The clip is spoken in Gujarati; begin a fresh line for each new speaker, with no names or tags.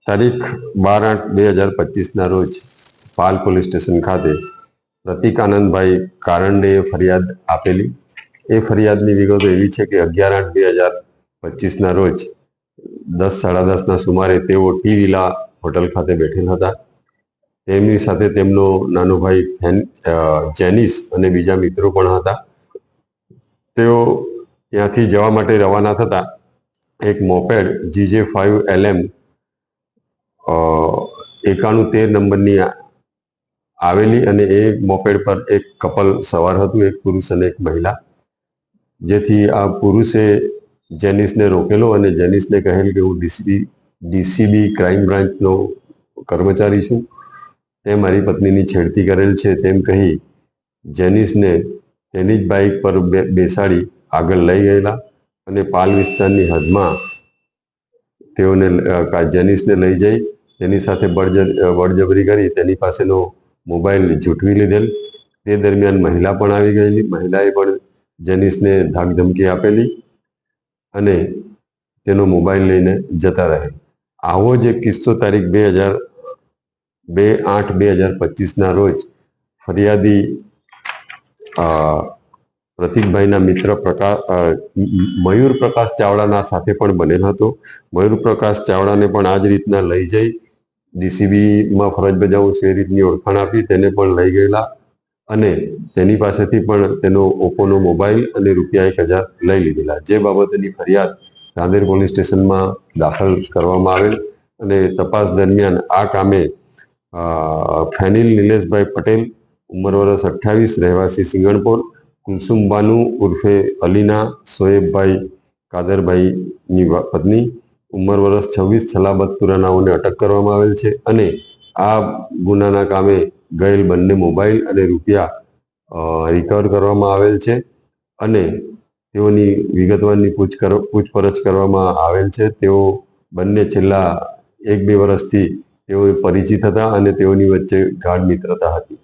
તારીખ 12/8/2025ના રોજ પાલ પોલીસ સ્ટેશન ખાતે પ્રતિક આનંદભાઈ કારંડેએ ફરિયાદ આપેલી। એ ફરિયાદની વિગતો એવી છે કે 11/8/2025ના રોજ 10:30ના સુમારે તેઓ ટી વિલા હોટલ ખાતે બેઠેલ હતા। તેમની સાથે તેમનો નાનો ભાઈ જેનિસ અને બીજા મિત્રો પણ હતા। તેઓ ત્યાંથી જવા માટે રવાના થતા એક મોપેડ GJ5LM 9113 નંબરની આવેલી અને એ મોપેડ પર એક કપલ સવાર હતું, એક પુરુષ અને એક મહિલા। જેથી આ પુરુષે જેનિસને રોકેલો અને જેનિસને કહેલ કે હું ડીસીબી ક્રાઇમ બ્રાન્ચનો કર્મચારી છું, તે મારી પત્નીની છેડતી કરેલ છે તેમ કહી જેનિસને તેની જ બાઇક પર બેસાડી આગળ લઈ ગયેલા અને પાલ વિસ્તારની હદમાં તેઓને જેનિસને લઈ જઈ તેની સાથે બળજબરી કરી તેની પાસેનો મોબાઈલ ઝૂંટવી લીધેલ। તે દરમિયાન મહિલા પણ આવી ગયેલી। મહિલાએ પણ જેનિસને ધાકધમકી આપેલી અને તેનો મોબાઈલ લઈને જતા રહેલ। આવો જ એક કિસ્સો તારીખ 2/8/2025ના રોજ ફરિયાદી પ્રતિકભાઈના મિત્ર મયુર પ્રકાશ ચાવડાના સાથે પણ બનેલ હતો। મયુર પ્રકાશ ચાવડાને પણ આ જ રીતના લઈ જઈ ડીસીબીમાં ફરજ બજાવું છું એ રીતની ઓળખાણ આપી તેને પણ લઈ ગયેલા અને તેની પાસેથી પણ તેનો ઓપ્પોનો મોબાઈલ અને ₹1000 લઈ લીધેલા। જે બાબતેની ફરિયાદ રાંદેર પોલીસ સ્ટેશનમાં દાખલ કરવામાં આવેલ અને તપાસ દરમિયાન આ કામે ફેનિલ નિલેશભાઈ પટેલ, ઉંમર વર્ષ 28, રહેવાસી સિંગણપોર, કુલસુમ બાનુ ઉર્ફે અલીના સોએબભાઈ કાદરભાઈની પત્ની, ઉંમર વર્ષ 26, છલાબતપુરા નાઓને અટક કરવામાં આવેલ છે અને આ ગુનાના કામે ગયેલ બંને મોબાઈલ અને રૂપિયા રિકવર કરવામાં આવેલ છે અને તેઓની વિગતવારની પૂછપરછ કરવામાં આવેલ છે। તેઓ બંને છેલ્લા 1-2 વર્ષથી તેઓ પરિચિત હતા અને તેઓની વચ્ચે ગાઢ મિત્રતા હતી।